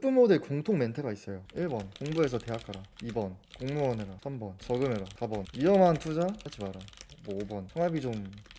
학부모들 공통 멘트가 있어요. 1번 공부해서 대학 가라, 2번 공무원 해라, 3번 저금해라, 4번 위험한 투자 하지 마라, 뭐 5번 생활비 좀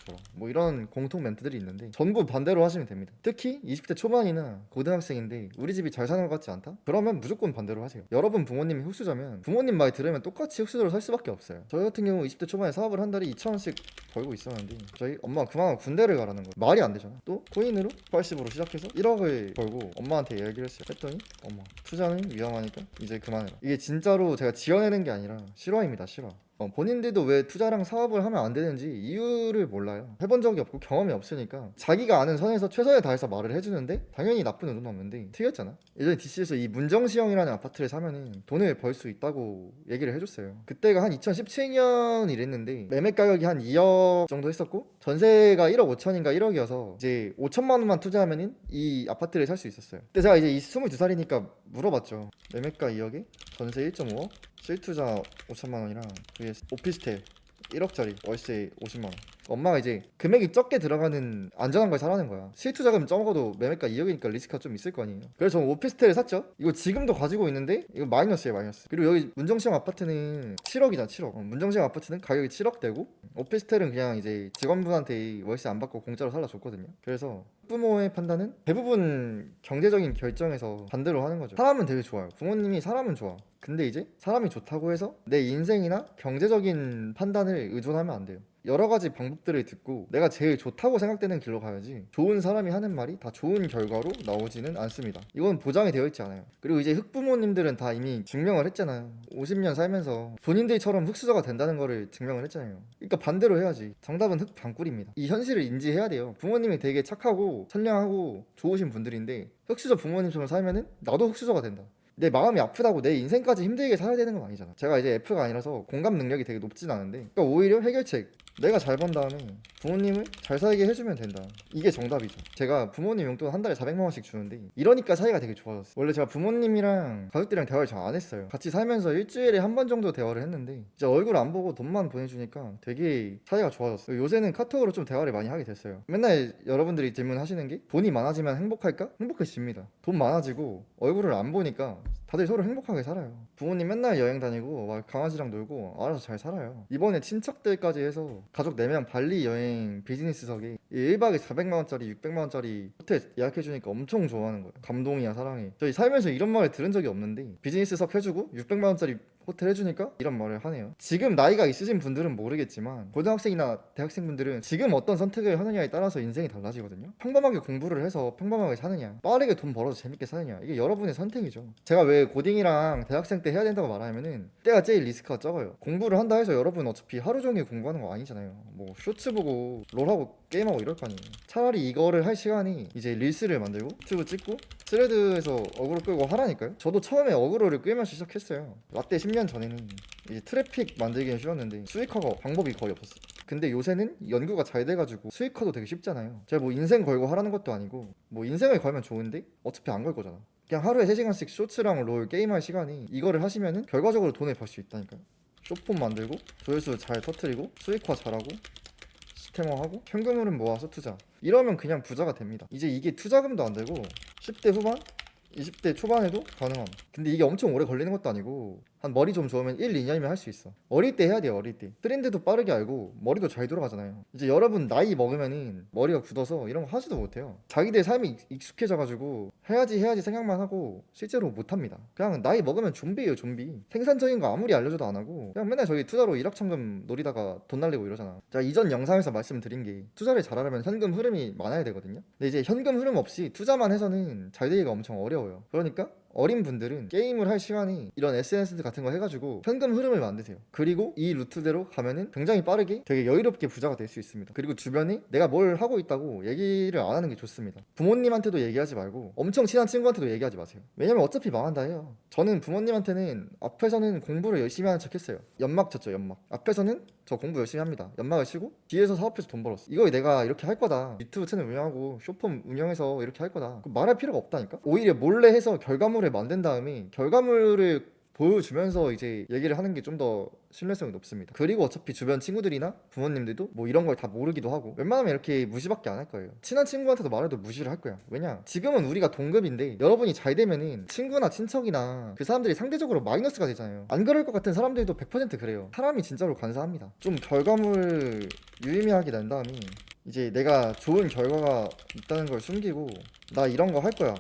줘라, 뭐 이런 공통 멘트들이 있는데 전부 반대로 하시면 됩니다. 특히 20대 초반이나 고등학생인데 우리 집이 잘 사는 것 같지 않다? 그러면 무조건 반대로 하세요. 여러분 부모님이 흑수저면 부모님 말 들으면 똑같이 흑수저로 살 수밖에 없어요. 저희 같은 경우 20대 초반에 사업을 한 달에 2,000원씩 벌고 있었는데 저희 엄마가 그만하고 군대를 가라는 거예요. 말이 안 되잖아. 또 코인으로 80으로 시작해서 1억을 벌고 엄마한테 얘기를 했어요. 했더니 엄마 투자는 위험하니까 이제 그만해라. 이게 진짜로 제가 지어내는 게 아니라 실화입니다. 실화. 본인들도 왜 투자랑 사업을 하면 안 되는지 이유를 몰라요. 해본 적이 없고 경험이 없으니까 자기가 아는 선에서 최선을 다해서 말을 해주는데 당연히 나쁜 의도는 없는데 틀렸잖아. 예전에 DC에서 이 문정시형이라는 아파트를 사면은 돈을 벌 수 있다고 얘기를 해줬어요. 그때가 한 2017년 이랬는데 매매 가격이 한 2억 정도 했었고 전세가 1억 5천인가 1억이어서 이제 5천만 원만 투자하면은 이 아파트를 살 수 있었어요. 근데 제가 이제 22살이니까 물어봤죠. 매매가 2억에 전세 1.5억 실투자 5천만 원이랑 vs 오피스텔 1억짜리 월세 50만 원. 엄마가 이제 금액이 적게 들어가는 안전한 걸 사라는 거야. 실투자금 적어도 매매가 2억이니까 리스크가 좀 있을 거 아니에요. 그래서 저는 오피스텔을 샀죠. 이거 지금도 가지고 있는데 이거 마이너스예요, 마이너스. 그리고 여기 문정시형 아파트는 7억이잖아, 7억. 문정시형 아파트는 가격이 7억 되고 오피스텔은 그냥 이제 직원분한테 월세 안 받고 공짜로 살려줬거든요. 그래서 부모의 판단은 대부분 경제적인 결정에서 반대로 하는 거죠. 사람은 되게 좋아요. 부모님이 사람은 좋아. 근데 이제 사람이 좋다고 해서 내 인생이나 경제적인 판단을 의존하면 안 돼요. 여러 가지 방법들을 듣고 내가 제일 좋다고 생각되는 길로 가야지 좋은 사람이 하는 말이 다 좋은 결과로 나오지는 않습니다. 이건 보장이 되어 있지 않아요. 그리고 이제 흑부모님들은 다 이미 증명을 했잖아요. 50년 살면서 본인들처럼 흑수저가 된다는 거를 증명을 했잖아요. 그러니까 반대로 해야지. 정답은 흑방꿀입니다. 이 현실을 인지해야 돼요. 부모님이 되게 착하고 선량하고 좋으신 분들인데 흑수저 부모님처럼 살면은 나도 흑수저가 된다. 내 마음이 아프다고 내 인생까지 힘들게 살아야 되는 건 아니잖아. 제가 이제 F가 아니라서 공감 능력이 되게 높진 않은데 그러니까 오히려 해결책, 내가 잘 번 다음에 부모님을 잘 살게 해주면 된다. 이게 정답이죠. 제가 부모님 용돈 한 달에 400만 원씩 주는데 이러니까 사이가 되게 좋아졌어요. 원래 제가 부모님이랑 가족들이랑 대화를 잘 안 했어요. 같이 살면서 일주일에 한 번 정도 대화를 했는데 이제 얼굴 안 보고 돈만 보내주니까 되게 사이가 좋아졌어요. 요새는 카톡으로 좀 대화를 많이 하게 됐어요. 맨날 여러분들이 질문하시는 게 돈이 많아지면 행복할까? 행복해집니다. 돈 많아지고 얼굴을 안 보니까 다들 서로 행복하게 살아요. 부모님 맨날 여행 다니고 막 강아지랑 놀고 알아서 잘 살아요. 이번에 친척들까지 해서 가족 4명 발리 여행 비즈니스석에 1박에 400만원짜리 600만원짜리 호텔 예약해주니까 엄청 좋아하는 거예요. 감동이야 사랑해. 저희 살면서 이런 말을 들은 적이 없는데 비즈니스석 해주고 600만원짜리 호텔 해주니까 이런 말을 하네요. 지금 나이가 있으신 분들은 모르겠지만 고등학생이나 대학생분들은 지금 어떤 선택을 하느냐에 따라서 인생이 달라지거든요. 평범하게 공부를 해서 평범하게 사느냐, 빠르게 돈 벌어서 재밌게 사느냐, 이게 여러분의 선택이죠. 제가 왜 고딩이랑 대학생 때 해야 된다고 말하면은 때가 제일 리스크가 적어요. 공부를 한다 해서 여러분 어차피 하루 종일 공부하는 거 아니잖아요. 뭐 쇼츠 보고 롤하고 게임하고 이럴 거 아니에요. 차라리 이거를 할 시간이 이제 릴스를 만들고 유튜브 찍고 스레드에서 어그로 끌고 하라니까요. 저도 처음에 어그로를 끌면서 시작했어요. 라떼 10년 전에는 이제 트래픽 만들기는 쉬웠는데 수익화가 방법이 거의 없었어요. 근데 요새는 연구가 잘 돼가지고 수익화도 되게 쉽잖아요. 제가 뭐 인생 걸고 하라는 것도 아니고 뭐 인생을 걸면 좋은데 어차피 안 걸 거잖아. 그냥 하루에 3시간씩 쇼츠랑 롤 게임할 시간이 이거를 하시면은 결과적으로 돈을 벌 수 있다니까요. 쇼폼 만들고 조회수 잘 터트리고 수익화 잘하고 스캐머하고 현금 흐름 모아서 투자, 이러면 그냥 부자가 됩니다. 이제 이게 투자금도 안 들고 10대 후반 20대 초반에도 가능함. 근데 이게 엄청 오래 걸리는 것도 아니고 한 머리 좀 좋으면 1, 2년이면 할 수 있어. 어릴 때 해야 돼요. 어릴 때 트렌드도 빠르게 알고 머리도 잘 돌아가잖아요. 이제 여러분 나이 먹으면은 머리가 굳어서 이런 거 하지도 못해요. 자기들 삶이 익숙해져가지고 해야지 생각만 하고 실제로 못합니다. 그냥 나이 먹으면 좀비예요, 좀비. 생산적인 거 아무리 알려줘도 안 하고 그냥 맨날 저기 투자로 일확천금 노리다가 돈 날리고 이러잖아. 제가 이전 영상에서 말씀드린 게 투자를 잘하려면 현금 흐름이 많아야 되거든요. 근데 이제 현금 흐름 없이 투자만 해서는 잘 되기가 엄청 어려워요. 그러니까 어린 분들은 게임을 할 시간이 이런 SNS 같은 거 해가지고 현금 흐름을 만드세요. 그리고 이 루트대로 가면은 굉장히 빠르게 되게 여유롭게 부자가 될 수 있습니다. 그리고 주변에 내가 뭘 하고 있다고 얘기를 안 하는 게 좋습니다. 부모님한테도 얘기하지 말고 엄청 친한 친구한테도 얘기하지 마세요. 왜냐면 어차피 망한다 해요. 저는 부모님한테는 앞에서는 공부를 열심히 하는 척 했어요. 연막 쳤죠, 연막. 앞에서는 저 공부 열심히 합니다. 연막을 치고 뒤에서 사업해서 돈 벌었어. 이거 내가 이렇게 할 거다. 유튜브 채널 운영하고 쇼폼 운영해서 이렇게 할 거다. 말할 필요가 없다니까. 오히려 몰래 해서 결과물을 만든 다음에 결과물을 보여주면서 이제 얘기를 하는 게 좀 더 신뢰성이 높습니다. 그리고 어차피 주변 친구들이나 부모님들도 뭐 이런 걸 다 모르기도 하고 웬만하면 이렇게 무시밖에 안 할 거예요. 친한 친구한테도 말해도 무시를 할 거야. 왜냐? 지금은 우리가 동급인데 여러분이 잘 되면은 친구나 친척이나 그 사람들이 상대적으로 마이너스가 되잖아요. 안 그럴 것 같은 사람들도 100% 그래요. 사람이 진짜로 간사합니다. 좀 결과물 유의미하게 낸 다음에 이제 내가 좋은 결과가 있다는 걸 숨기고 나 이런 거 할 거야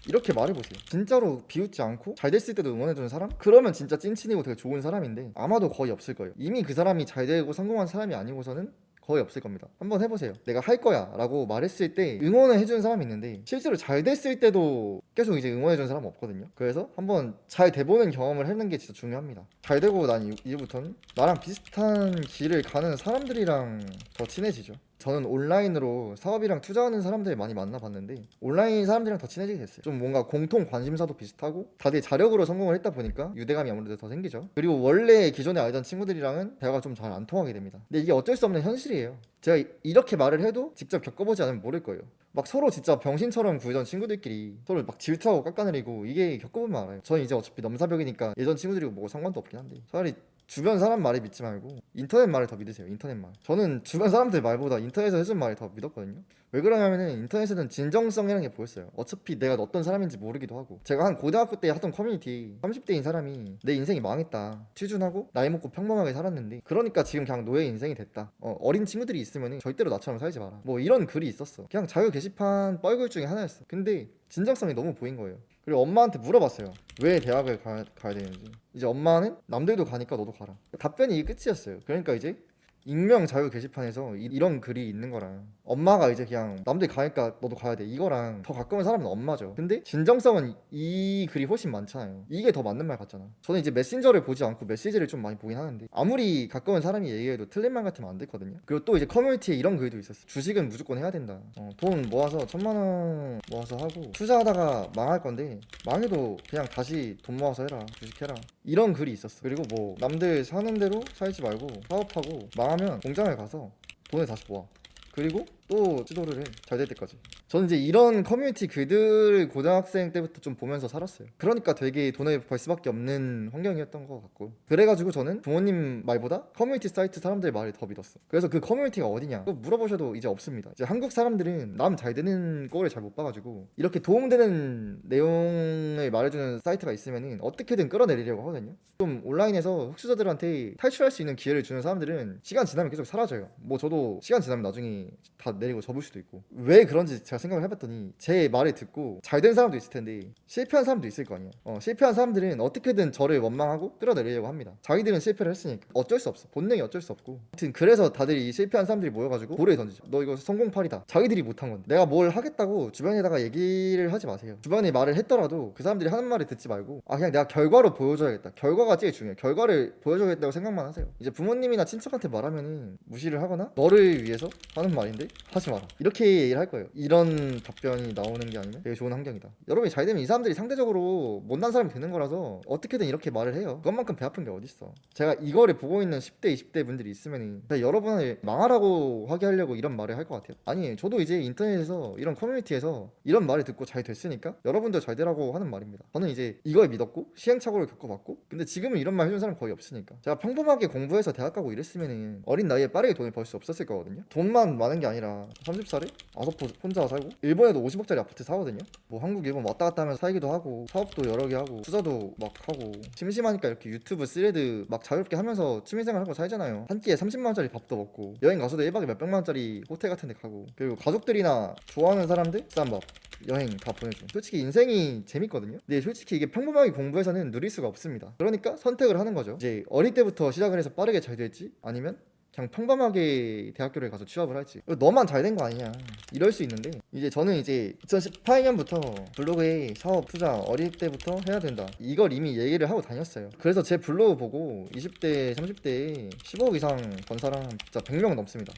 이렇게 말해보세요. 진짜로 비웃지 않고 잘 됐을 때도 응원해주는 사람? 그러면 진짜 찐친이고 되게 좋은 사람인데 아마도 거의 없을 거예요. 이미 그 사람이 잘 되고 성공한 사람이 아니고서는 거의 없을 겁니다. 한번 해보세요. 내가 할 거야 라고 말했을 때 응원을 해주는 사람이 있는데 실제로 잘 됐을 때도 계속 이제 응원해주는 사람은 없거든요. 그래서 한번 잘 돼보는 경험을 하는 게 진짜 중요합니다. 잘 되고 난 이후부터는 나랑 비슷한 길을 가는 사람들이랑 더 친해지죠. 저는 온라인으로 사업이랑 투자하는 사람들 많이 만나봤는데 온라인 사람들이랑 더 친해지게 됐어요. 좀 뭔가 공통 관심사도 비슷하고 다들 자력으로 성공을 했다 보니까 유대감이 아무래도 더 생기죠. 그리고 원래 기존에 알던 친구들이랑은 대화가 좀 잘 안 통하게 됩니다. 근데 이게 어쩔 수 없는 현실이에요. 제가 이렇게 말을 해도 직접 겪어보지 않으면 모를 거예요. 막 서로 진짜 병신처럼 구이던 친구들끼리 서로 막 질투하고 깎아내리고 이게 겪어보면 알아요. 저는 이제 어차피 넘사벽이니까 예전 친구들이고 뭐 상관도 없긴 한데 차라리 주변 사람 말을 믿지 말고 인터넷 말을 더 믿으세요. 인터넷 말. 저는 주변 사람들 말보다 인터넷에서 해준 말을 더 믿었거든요. 왜 그러냐면은 인터넷에는 진정성이라는 게 보였어요. 어차피 내가 어떤 사람인지 모르기도 하고 제가 한 고등학교 때 하던 커뮤니티 30대인 사람이 내 인생이 망했다 취준하고 나이 먹고 평범하게 살았는데 그러니까 지금 그냥 노예 인생이 됐다. 어린 친구들이 있으면은 절대로 나처럼 살지 마라 뭐 이런 글이 있었어. 그냥 자유 게시판 뻘글 중에 하나였어. 근데 진정성이 너무 보인 거예요. 그리고 엄마한테 물어봤어요. 왜 대학을 가야 되는지. 이제 엄마는 남들도 가니까 너도 가라. 답변이 이게 끝이었어요. 그러니까 이제 익명 자유 게시판에서 이런 글이 있는 거랑 엄마가 이제 그냥 남들 가니까 너도 가야 돼 이거랑 더 가까운 사람은 엄마죠. 근데 진정성은 이 글이 훨씬 많잖아요. 이게 더 맞는 말 같잖아. 저는 이제 메신저를 보지 않고 메시지를 좀 많이 보긴 하는데 아무리 가까운 사람이 얘기해도 틀린 말 같으면 안 됐거든요. 그리고 또 이제 커뮤니티에 이런 글도 있었어. 주식은 무조건 해야 된다. 돈 모아서 1,000만 원 모아서 하고 투자하다가 망할 건데 망해도 그냥 다시 돈 모아서 해라. 주식해라. 이런 글이 있었어. 그리고 뭐 남들 사는 대로 살지 말고 사업하고 망하면 공장을 가서 돈을 다시 모아. 그리고 또 지도를 해. 잘 될 때까지. 저는 이제 이런 커뮤니티 글들을 고등학생 때부터 좀 보면서 살았어요. 그러니까 되게 돈을 벌 수밖에 없는 환경이었던 것 같고 그래가지고 저는 부모님 말보다 커뮤니티 사이트 사람들 말을 더 믿었어. 그래서 그 커뮤니티가 어디냐 그거 물어보셔도 이제 없습니다. 이제 한국 사람들은 남 잘 되는 꼴을 잘 못 봐가지고 이렇게 도움되는 내용을 말해주는 사이트가 있으면 어떻게든 끌어내리려고 하거든요. 좀 온라인에서 흑수저들한테 탈출할 수 있는 기회를 주는 사람들은 시간 지나면 계속 사라져요. 뭐 저도 시간 지나면 나중에 다 내리고 접을 수도 있고 왜 그런지 제가 생각을 해봤더니 제 말을 듣고 잘 된 사람도 있을 텐데 실패한 사람도 있을 거 아니에요. 실패한 사람들은 어떻게든 저를 원망하고 끌어내리려고 합니다. 자기들은 실패를 했으니까 어쩔 수 없어. 본능이 어쩔 수 없고 하여튼 그래서 다들 이 실패한 사람들이 모여가지고 고래에 던지죠. 너 이거 성공팔이다. 자기들이 못한 건데 내가 뭘 하겠다고 주변에다가 얘기를 하지 마세요. 주변에 말을 했더라도 그 사람들이 하는 말을 듣지 말고 그냥 내가 결과로 보여줘야겠다. 결과가 제일 중요해요. 결과를 보여줘야겠다고 생각만 하세요. 이제 부모님이나 친척한테 말하면은 무시를 하거나 너를 위해서 하는 말인데 하지 마라 이렇게 얘기를 할 거예요. 이런 답변이 나오는 게 아니면 되게 좋은 환경이다. 여러분이 잘 되면 이 사람들이 상대적으로 못난 사람이 되는 거라서 어떻게든 이렇게 말을 해요. 그것만큼 배 아픈 게 어딨어. 제가 이거를 보고 있는 10대 20대 분들이 있으면 여러분을 망하라고 하게 하려고 이런 말을 할 것 같아요. 아니 저도 이제 인터넷에서 이런 커뮤니티에서 이런 말을 듣고 잘 됐으니까 여러분도 잘 되라고 하는 말입니다. 저는 이제 이걸 믿었고 시행착오를 겪어봤고 근데 지금은 이런 말 해주는 사람 거의 없으니까 제가 평범하게 공부해서 대학 가고 이랬으면 어린 나이에 빠르게 돈을 벌 수 없었을 거거든요. 돈만 많은 게 아니라 30살에 아서포 혼자 살고 일본에도 50억짜리 아파트 사거든요. 뭐 한국 일본 왔다 갔다 하면서 살기도 하고 사업도 여러 개 하고 투자도 막 하고 심심하니까 이렇게 유튜브 스레드 막 자유롭게 하면서 취미생활 하고 살잖아요. 한 끼에 30만원짜리 밥도 먹고 여행 가서도 1박에 몇백만원짜리 호텔 같은 데 가고 그리고 가족들이나 좋아하는 사람들 싼 밥 여행 다 보내줘. 솔직히 인생이 재밌거든요. 근데 솔직히 이게 평범하게 공부해서는 누릴 수가 없습니다. 그러니까 선택을 하는 거죠. 이제 어릴 때부터 시작을 해서 빠르게 잘 될지 아니면 그냥 평범하게 대학교를 가서 취업을 할지 너만 잘 된 거 아니냐 이럴 수 있는데 이제 저는 이제 2018년부터 블로그에 사업 투자 어릴 때부터 해야 된다 이걸 이미 얘기를 하고 다녔어요. 그래서 제 블로그 보고 20대 30대에 15억 이상 번 사람 진짜 100명 넘습니다.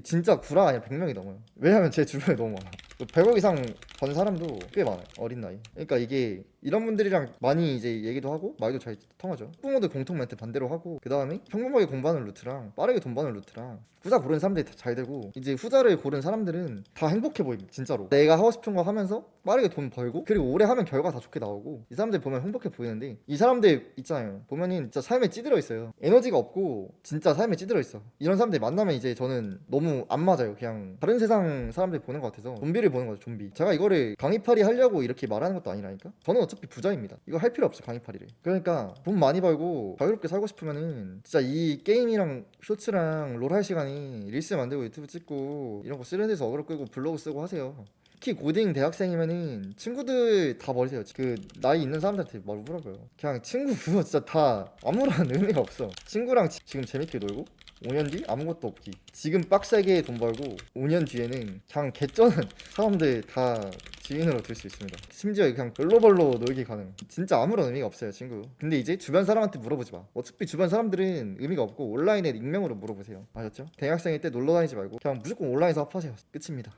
진짜 구라 아니라 100명이 넘어요. 왜냐면 제 주변에 너무 많아. 100억 이상 번 사람도 꽤 많아요. 어린 나이. 그러니까 이게 이런 분들이랑 많이 이제 얘기도 하고 말도 잘 통하죠. 부모들 공통 멘트 반대로 하고, 그 다음에 평범하게 공부하는 루트랑 빠르게 돈 버는 루트랑 후자 고른 사람들이 다 잘 되고, 이제 후자를 고른 사람들은 다 행복해 보입니다. 진짜로 내가 하고 싶은 거 하면서 빠르게 돈 벌고, 그리고 오래 하면 결과 다 좋게 나오고, 이 사람들 보면 행복해 보이는데, 이 사람들 있잖아요, 보면은 진짜 삶에 찌들어 있어요. 에너지가 없고 진짜 삶에 찌들어 있어. 이런 사람들 만나면 이제 저는 너무 안 맞아요. 그냥 다른 세상 사람들 보는 것 같아서 좀비를 보는 거죠. 좀비. 제가 이거를 강의팔이 하려고 이렇게 말하는 것도 아니라니까. 저는 어차피 부자입니다. 이거 할 필요 없어, 강의팔이를. 그러니까 돈 많이 벌고 자유롭게 살고 싶으면은 진짜 이 게임이랑 쇼츠랑 롤 할 시간이 릴스 만들고 유튜브 찍고 이런 거 쓰는 데서 어그로 끌고 블로그 쓰고 하세요. 특히 고딩 대학생이면은 친구들 다 버리세요. 그 나이 있는 사람들한테 말해보라고요. 그냥 친구 그거 진짜 다 아무런 의미가 없어. 친구랑 지금 재밌게 놀고 5년 뒤 아무것도 없기. 지금 빡세게 돈 벌고 5년 뒤에는 그냥 개쩌는 사람들 다 지인으로 들 수 있습니다. 심지어 그냥 별로벌로 놀기 가능. 진짜 아무런 의미가 없어요, 친구. 근데 이제 주변 사람한테 물어보지 마. 어차피 주변 사람들은 의미가 없고 온라인에 익명으로 물어보세요. 아셨죠? 대학생일 때 놀러 다니지 말고 그냥 무조건 온라인에서 합하세요. 끝입니다.